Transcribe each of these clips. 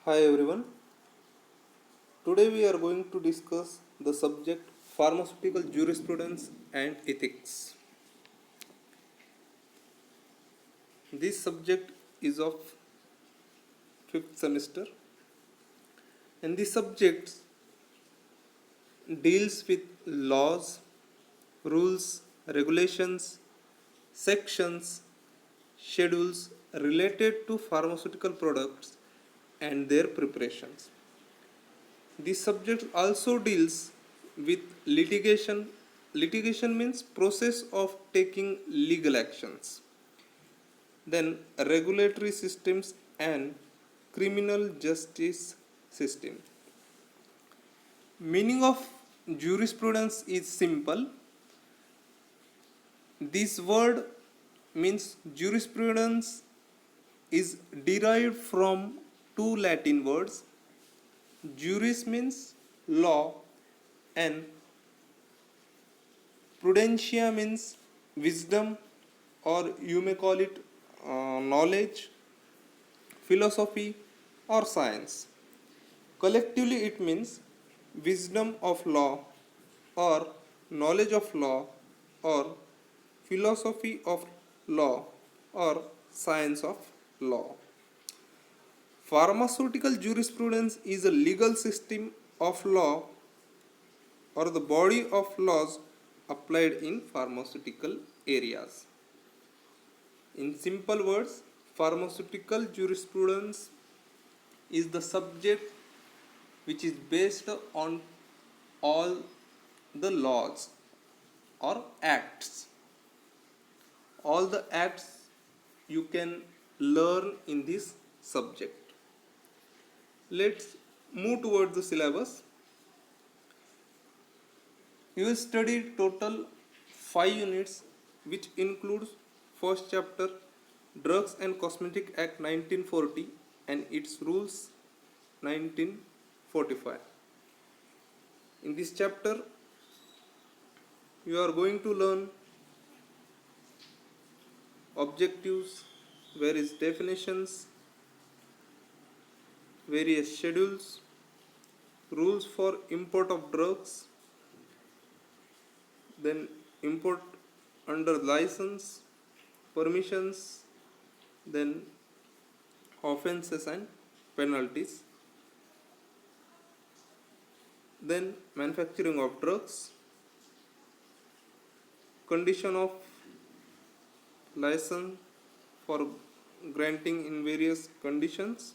Hi everyone. Today we are going to discuss the subject pharmaceutical jurisprudence and ethics. This subject is of 5th semester and this subject deals with laws, rules, regulations, sections, schedules related to pharmaceutical products and their preparations. This subject also deals with litigation. Litigation means process of taking legal actions. Then regulatory systems and criminal justice system. Meaning of jurisprudence is simple. This word means jurisprudence is derived from two Latin words. Juris means law and prudentia means wisdom, or you may call it knowledge, philosophy, or science. Collectively, it means wisdom of law, or knowledge of law, or philosophy of law, or science of law. Pharmaceutical jurisprudence is a legal system of law or the body of laws applied in pharmaceutical areas. In simple words, pharmaceutical jurisprudence is the subject which is based on all the laws or acts. All the acts you can learn in this subject. Let's move towards the syllabus. You will study total 5 units, which includes first chapter Drugs and Cosmetic Act 1940 and its rules 1945. In this chapter you are going to learn objectives, various definitions, various schedules, rules for import of drugs, then import under license, permissions, then offenses and penalties, then manufacturing of drugs, condition of license for granting in various conditions,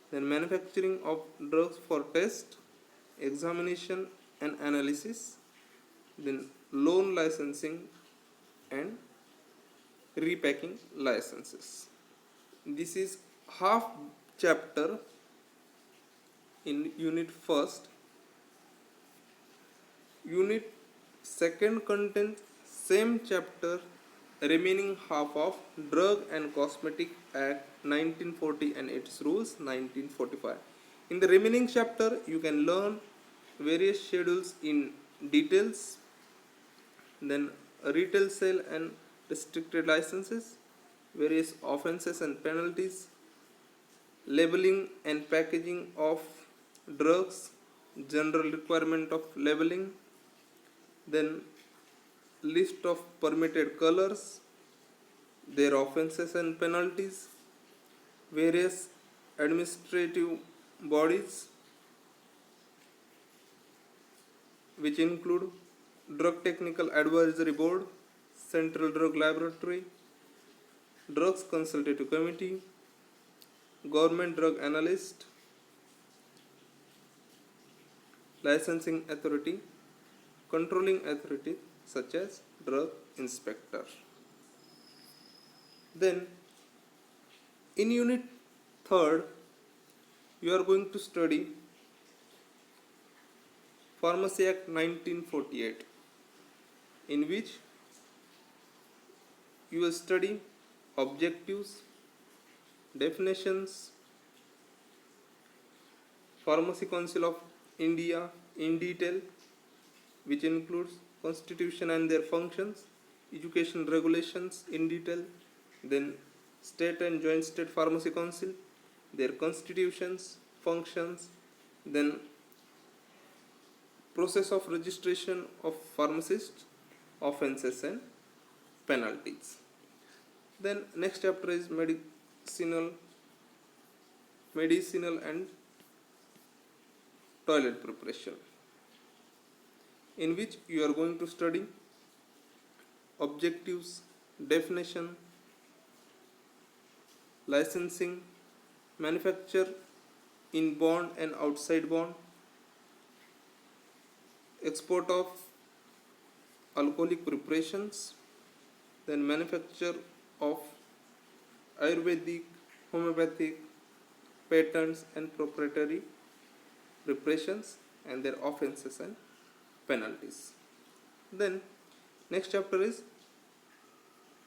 then manufacturing of drugs for test, examination and analysis, then loan licensing and repacking licenses. This is half chapter in unit first. Unit second contains same chapter, remaining half of Drug and Cosmetic Act 1940 and its rules 1945. In the remaining chapter you can learn various schedules in details, then retail sale and restricted licenses, various offenses and penalties, labeling and packaging of drugs, general requirement of labeling, then list of permitted colors, their offenses and penalties, various administrative bodies which include Drug Technical Advisory Board, Central Drug Laboratory, Drugs Consultative Committee, Government Drug Analyst, Licensing Authority, Controlling Authority such as Drug Inspector. Then in unit 3rd you are going to study Pharmacy Act 1948, in which you will study objectives, definitions, Pharmacy Council of India in detail, which includes constitution and their functions, education regulations in detail, then state and joint state pharmacy council, their constitutions, functions, then process of registration of pharmacists, offences and penalties. Then next chapter is medicinal and toilet preparation, in which you are going to study objectives, definition, licensing, manufacture in bond and outside bond, export of alcoholic preparations, then manufacture of Ayurvedic, homeopathic, patents and proprietary preparations and their offences and penalties. Then next chapter is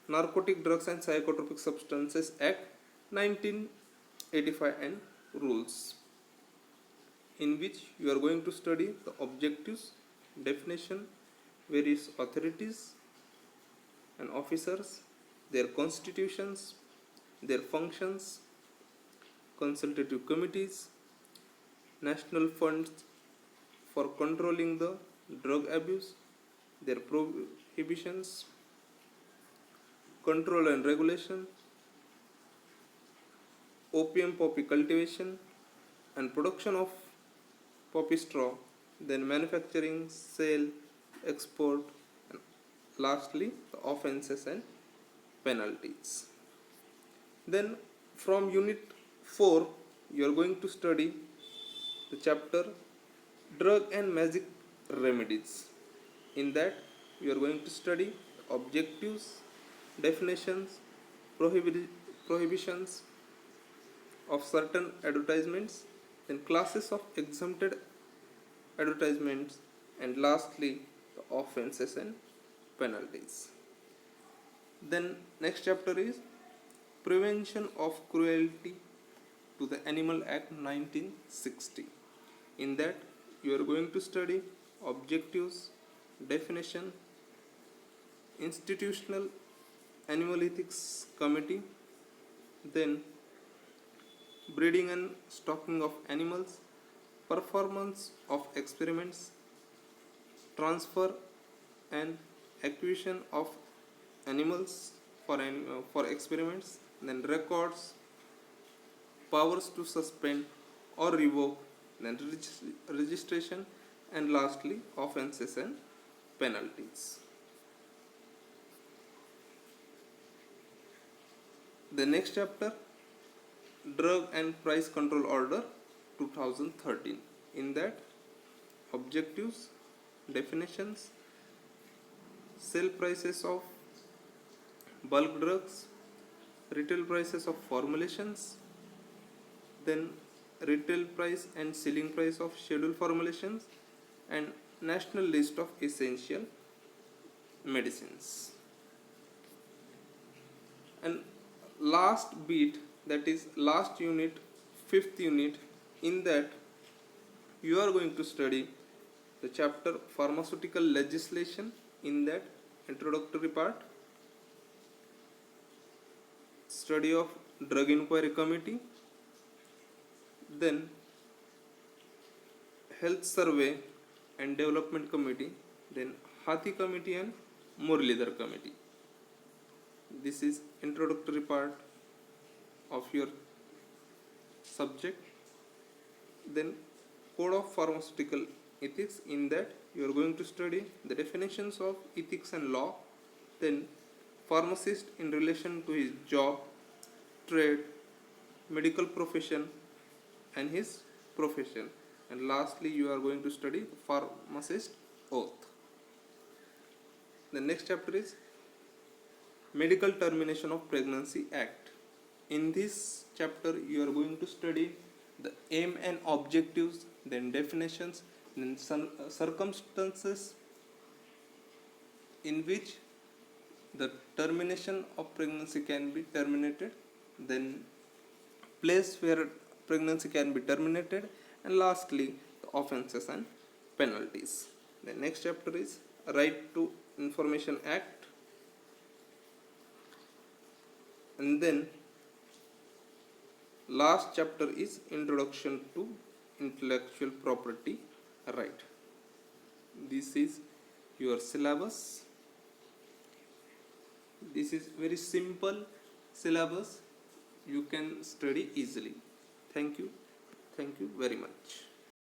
Narcotic Drugs and Psychotropic Substances Act 1985 and rules, in which you are going to study the objectives, definition, various authorities and officers, their constitutions, their functions, consultative committees, national funds for controlling the drug abuse, their prohibitions, control and regulation, opium poppy cultivation and production of poppy straw, then manufacturing, sale, export, and lastly the offences and penalties. Then from unit 4 you are going to study the chapter drug and magic remedies. In that you are going to study objectives, definitions, prohibitions of certain advertisements, then classes of exempted advertisements, and lastly the offences and penalties. Then next chapter is Prevention of Cruelty to the Animal Act 1960. In that you are going to study objectives, definition, institutional animal ethics committee, then breeding and stocking of animals, performance of experiments, transfer and acquisition of animals for experiments, then records, powers to suspend or revoke, then registration, and lastly offences and penalties. The next chapter, Drug and Price Control Order 2013. In that objectives, definitions, sale prices of bulk drugs, retail prices of formulations, then retail price and selling price of scheduled formulations, and national list of essential medicines. And last bit, that is last unit, 5th unit, in that you are going to study the chapter pharmaceutical legislation. In that introductory part, study of drug inquiry committee, then health survey and development committee, then Hathi committee and Muralidhar committee. This is introductory part of your subject. Then Code of Pharmaceutical Ethics. In that you are going to study the definitions of ethics and law, then pharmacist in relation to his job, trade, medical profession and his profession, and lastly you are going to study pharmacist oath. The next chapter is Medical Termination of Pregnancy Act. In this chapter you are going to study the aim and objectives, then definitions, then circumstances in which the termination of pregnancy can be terminated, then place where pregnancy can be terminated, and lastly the offences and penalties. The next chapter is Right to Information Act, and then last chapter is introduction to intellectual property right. This is your syllabus. This is very simple syllabus, you can study easily. Thank you very much.